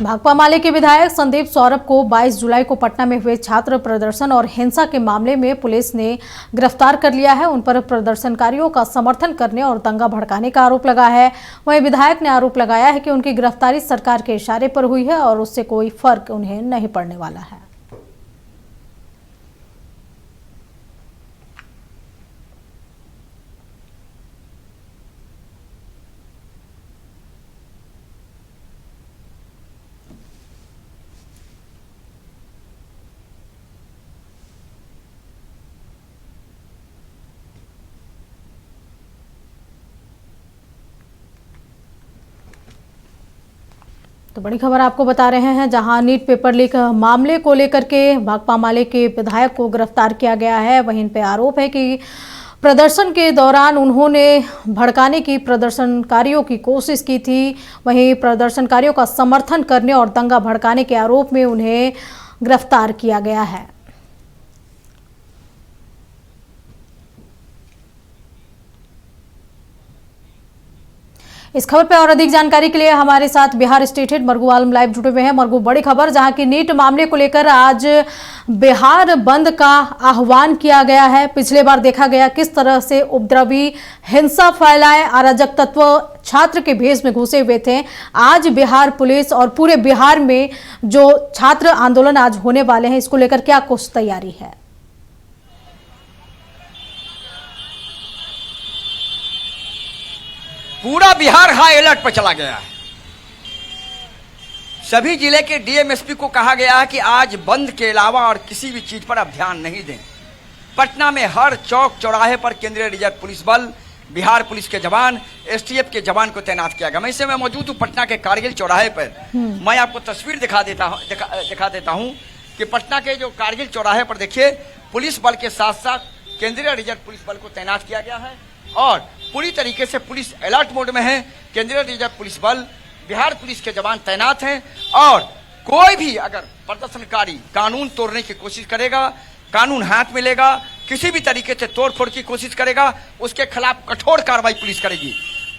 भाकपा माले के विधायक संदीप सौरभ को 22 जुलाई को पटना में हुए छात्र प्रदर्शन और हिंसा के मामले में पुलिस ने गिरफ्तार कर लिया है। उन पर प्रदर्शनकारियों का समर्थन करने और दंगा भड़काने का आरोप लगा है। वहीं विधायक ने आरोप लगाया है कि उनकी गिरफ्तारी सरकार के इशारे पर हुई है और उससे कोई फर्क उन्हें नहीं पड़ने वाला है। तो बड़ी खबर आपको बता रहे हैं, जहां नीट पेपर लीक मामले को लेकर के भाकपा माले के विधायक को गिरफ्तार किया गया है। वहीं इन पे आरोप है कि प्रदर्शन के दौरान उन्होंने भड़काने की प्रदर्शनकारियों की कोशिश की थी। वहीं प्रदर्शनकारियों का समर्थन करने और दंगा भड़काने के आरोप में उन्हें गिरफ्तार किया गया है। इस खबर पर और अधिक जानकारी के लिए हमारे साथ बिहार स्टेट हेड मरगू आलम लाइव जुड़े हुए हैं। मरगू, बड़ी खबर, जहां की नीट मामले को लेकर आज बिहार बंद का आह्वान किया गया है। पिछले बार देखा गया किस तरह से उपद्रवी हिंसा फैलाए अराजक तत्व छात्र के भेष में घुसे हुए थे। आज बिहार पुलिस और पूरे बिहार में जो छात्र आंदोलन आज होने वाले हैं, इसको लेकर क्या कुछ तैयारी है? पूरा बिहार हाई अलर्ट पर चला गया है। सभी जिले के डीएमएसपी को कहा गया है कि आज बंद के अलावा और किसी भी चीज पर अब ध्यान नहीं दें। पटना में हर चौक चौराहे पर केंद्रीय रिजर्व पुलिस बल, बिहार पुलिस के जवान, एसटीएफ के जवान को तैनात किया गया। मैं इस समय मौजूद हूँ पटना के कारगिल चौराहे पर। मैं आपको तस्वीर दिखा देता हूँ कि पटना के जो कारगिल चौराहे पर देखिए, पुलिस बल के साथ साथ केंद्रीय रिजर्व पुलिस बल को तैनात किया गया है और पूरी तरीके से पुलिस अलर्ट मोड में है। केंद्रीय रिजर्व पुलिस बल, बिहार पुलिस के जवान तैनात हैं और कोई भी अगर प्रदर्शनकारी कानून तोड़ने की कोशिश करेगा, कानून हाथ में लेगा, किसी भी तरीके से तोड़फोड़ की कोशिश करेगा, उसके खिलाफ कठोर कार्रवाई पुलिस करेगी।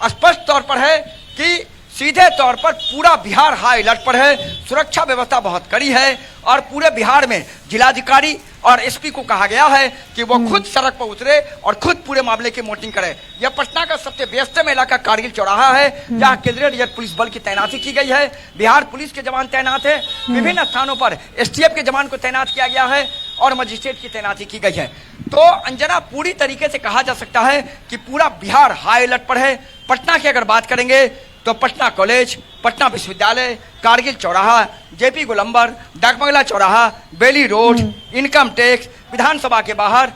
स्पष्ट तौर पर है कि सीधे तौर पर पूरा बिहार हाई अलर्ट पर है। सुरक्षा व्यवस्था बहुत कड़ी है और पूरे बिहार में जिलाधिकारी और एसपी को कहा गया है कि वो खुद सड़क पर उतरे और खुद पूरे मामले की मॉनिटरिंग करे। यह पटना का सबसे व्यस्तम इलाका कारगिल चौराहा है, जहां केंद्रीय रिजर्व पुलिस बल की तैनाती की गई है। बिहार पुलिस के जवान तैनात है, विभिन्न स्थानों पर एसटीएफ के जवान को तैनात किया गया है और मजिस्ट्रेट की तैनाती की गई है। तो अंजना, पूरी तरीके से कहा जा सकता है कि पूरा बिहार हाई अलर्ट पर है। पटना की अगर बात करेंगे तो पटना कॉलेज, पटना विश्वविद्यालय, कारगिल चौराहा, जेपी गोलंबर, डाकबंगला चौराहा, बेली रोड, इनकम टैक्स, विधानसभा के बाहर,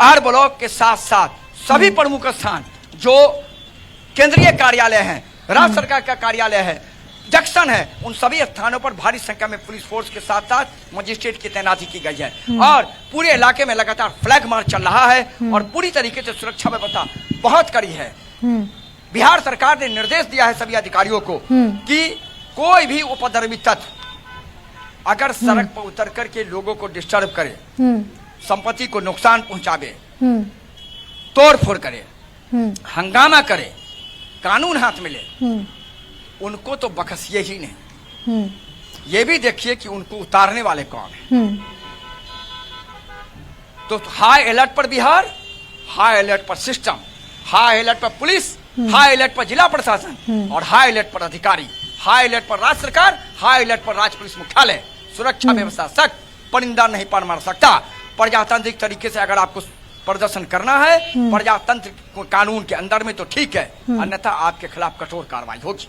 आर ब्लॉक के साथ साथ सभी प्रमुख स्थान जो केंद्रीय कार्यालय हैं, राज्य सरकार का कार्यालय है, जंक्शन है, उन सभी स्थानों पर भारी संख्या में पुलिस फोर्स के साथ साथ मजिस्ट्रेट की तैनाती की गई है और पूरे इलाके में लगातार फ्लैग मार्च चल रहा है और पूरी तरीके से सुरक्षा व्यवस्था बहुत कड़ी है। बिहार सरकार ने निर्देश दिया है सभी अधिकारियों को कि कोई भी उपद्रवी तत्व अगर सड़क पर उतर करके लोगों को डिस्टर्ब करे, संपत्ति को नुकसान पहुंचावे, तोड़फोड़ करे, हंगामा करे, कानून हाथ में ले, उनको तो बख्शिए ही नहीं। ये भी देखिए कि उनको उतारने वाले कौन है। तो हाई अलर्ट पर बिहार, हाई अलर्ट पर सिस्टम, हाई अलर्ट पर पुलिस, हाई अलर्ट पर जिला प्रशासन और हाई अलर्ट पर अधिकारी, हाई अलर्ट पर राज्य सरकार, हाई अलर्ट पर राज्य पुलिस मुख्यालय। सुरक्षा व्यवस्था सख्त, परिंदा नहीं पार मार सकता। प्रजातांत्रिक तरीके से अगर आपको प्रदर्शन करना है प्रजातंत्र कानून के अंदर में तो ठीक है, अन्यथा आपके खिलाफ कठोर कार्रवाई होगी।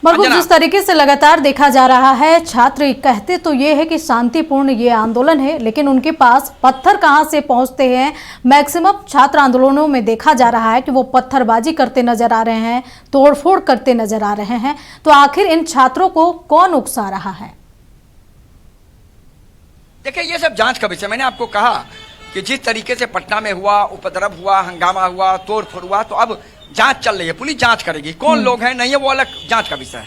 मरगू, जिस तरीके से लगातार देखा जा रहा है, छात्र कहते तो ये है कि शांतिपूर्ण ये आंदोलन है, लेकिन उनके पास पत्थर कहां से पहुंचते हैं। मैक्सिमम छात्र आंदोलनों में देखा जा रहा है कि वो पत्थरबाजी करते नजर आ रहे हैं, तोड़फोड़ करते नजर आ रहे हैं। तो आखिर इन छात्रों को कौन उकसा रहा है? देखिए, ये सब जांच का विषय। मैंने आपको कहा कि जिस तरीके से पटना में हुआ, उपद्रव हुआ, हंगामा हुआ, तोड़फोड़ हुआ, तो अब जांच चल रही है। पुलिस जांच करेगी कौन लोग हैं, नहीं है वो अलग जांच का विषय है।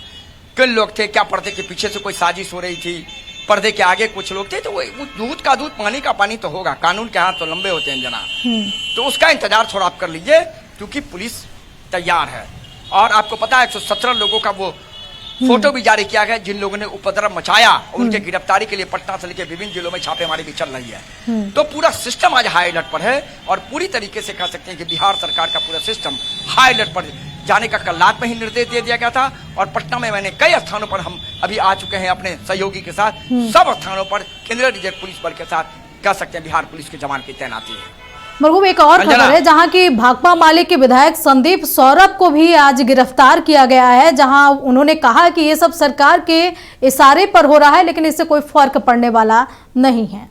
किन लोग थे, क्या पर्दे के पीछे से कोई साजिश हो रही थी, पर्दे के आगे कुछ लोग थे, तो वो दूध का दूध पानी का पानी तो होगा। कानून के हाथ तो लंबे होते हैं जना, तो उसका इंतजार थोड़ा आप कर लीजिए, क्योंकि पुलिस तैयार है। और आपको पता है 117 लोगों का वो फोटो भी जारी किया गया। जिन लोगों ने उपद्रव मचाया उनके गिरफ्तारी के लिए पटना से लेकर विभिन्न जिलों में छापेमारी भी चल रही है। तो पूरा सिस्टम आज हाई अलर्ट पर है और पूरी तरीके से कह सकते हैं कि बिहार सरकार का पूरा सिस्टम हाई अलर्ट पर जाने का कल रात में ही निर्देश दे दिया गया था। और पटना में मैंने कई स्थानों पर हम अभी आ चुके हैं अपने सहयोगी के साथ, सब स्थानों पर केंद्रीय रिजर्व पुलिस बल के साथ कह सकते हैं बिहार पुलिस की जवान की तैनाती है। मरगूब, एक और खबर है जहां की भाकपा माले के विधायक संदीप सौरभ को भी आज गिरफ्तार किया गया है, जहां उन्होंने कहा कि ये सब सरकार के इशारे पर हो रहा है लेकिन इससे कोई फर्क पड़ने वाला नहीं है।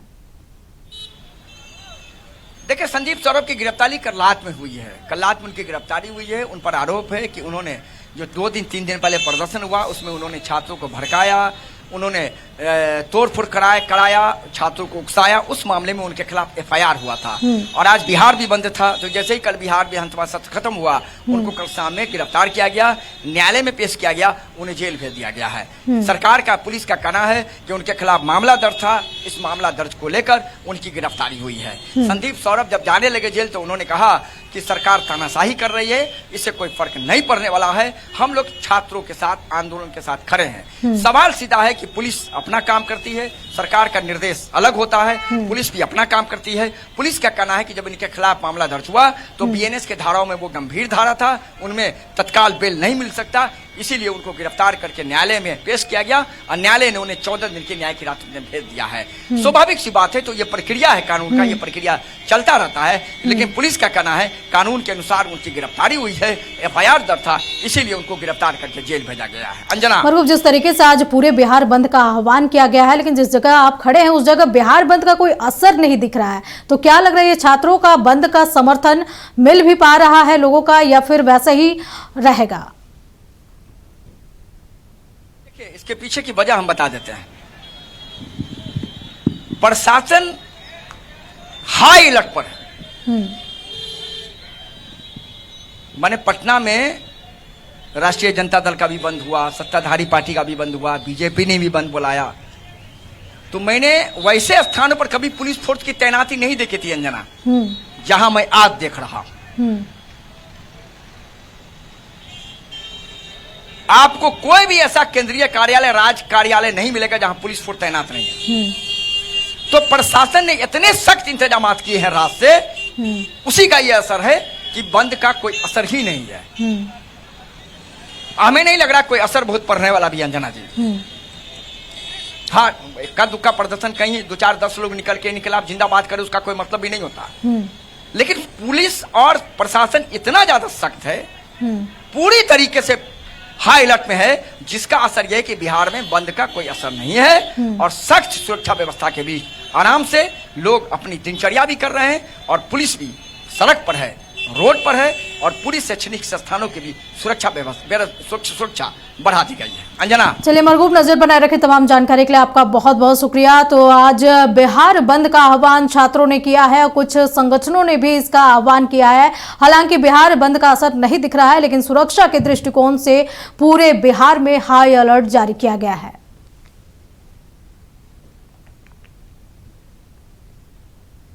देखिए, संदीप सौरभ की गिरफ्तारी कल रात में हुई है। कल रात में उनकी गिरफ्तारी हुई है। उन पर आरोप है कि उन्होंने जो 2-3 दिन पहले प्रदर्शन हुआ उसमें उन्होंने छात्रों को भड़काया, उन्होंने तोड़फोड़ कराया, छात्रों को उकसाया। उस मामले में उनके खिलाफ एफआईआर हुआ था। और आज बिहार भी बंद था, तो जैसे ही कल बिहार विधानसभा सत्र खत्म हुआ उनको कल शाम में गिरफ्तार किया गया, न्यायालय में पेश किया गया, उन्हें जेल भेज दिया गया है। सरकार का, पुलिस का कहना है कि उनके खिलाफ मामला दर्ज था, इस मामला दर्ज को लेकर उनकी गिरफ्तारी हुई है। संदीप सौरभ जब जाने लगे जेल तो उन्होंने कहा कि सरकार तानाशाही कर रही है, इससे कोई फर्क नहीं पड़ने वाला है, हम लोग छात्रों के साथ, आंदोलन के साथ खड़े हैं। सवाल सीधा है कि पुलिस अपना काम करती है, सरकार का निर्देश अलग होता है, पुलिस भी अपना काम करती है। पुलिस का कहना है कि जब इनके खिलाफ मामला दर्ज हुआ तो बीएनएस के धाराओं में वो गंभीर धारा था, उनमें तत्काल बेल नहीं मिल सकता, इसीलिए उनको गिरफ्तार करके न्यायालय में पेश किया गया और न्यायालय ने उन्हें 14 दिन की न्याय की हिरासत में भेज दिया है। स्वाभाविक सी बात है, तो ये प्रक्रिया है कानून का, ये प्रक्रिया चलता रहता है। लेकिन पुलिस का कहना है कानून के अनुसार उनकी गिरफ्तारी हुई है, एफआईआर दर्ज था, इसीलिए उनको गिरफ्तार करके जेल भेजा गया है। अंजना, मरगूब, जिस तरीके से आज पूरे बिहार बंद का आह्वान किया गया है लेकिन जिस जगह आप खड़े हैं उस जगह बिहार बंद का कोई असर नहीं दिख रहा है, तो क्या लग रहा है ये छात्रों का बंद का समर्थन मिल भी पा रहा है लोगों का या फिर वैसा ही रहेगा? इसके पीछे की वजह हम बता देते हैं। प्रशासन हाई अलर्ट पर है। माने पटना में राष्ट्रीय जनता दल का भी बंद हुआ, सत्ताधारी पार्टी का भी बंद हुआ, बीजेपी ने भी बंद बुलाया। तो मैंने वैसे स्थानों पर कभी पुलिस फोर्स की तैनाती नहीं देखी थी अंजना, जहां मैं आज देख रहा हूं। आपको कोई भी ऐसा केंद्रीय कार्यालय, राज्य कार्यालय नहीं मिलेगा जहां पुलिस फोर्स तैनात नहीं है। तो प्रशासन ने इतने सख्त इंतजाम किए हैं रात से, उसी का यह असर है कि बंद का कोई असर ही नहीं है। हमें नहीं लग रहा कोई असर बहुत पड़ने वाला भी अंजना जी। हाँ, इक्का दुक्का प्रदर्शन कहीं 2-4-10 लोग निकल के इनके खिलाफ जिंदाबाद करे उसका कोई मतलब भी नहीं होता। लेकिन पुलिस और प्रशासन इतना ज्यादा सख्त है, पूरी तरीके से हाई अलर्ट में है, जिसका असर यह है कि बिहार में बंद का कोई असर नहीं है और सख्त सुरक्षा व्यवस्था के बीच आराम से लोग अपनी दिनचर्या भी कर रहे हैं और पुलिस भी सड़क पर है, रोड पर है और पूरी शैक्षणिक संस्थानों की भी सुरक्षा सुरक्षा बढ़ा दी गई है। अंजना, चलिए मरगूब, नजर बनाए रखे तमाम जानकारी के लिए आपका बहुत बहुत शुक्रिया। तो आज बिहार बंद का आह्वान छात्रों ने किया है, कुछ संगठनों ने भी इसका आह्वान किया है। हालांकि बिहार बंद का असर नहीं दिख रहा है लेकिन सुरक्षा के दृष्टिकोण से पूरे बिहार में हाई अलर्ट जारी किया गया है।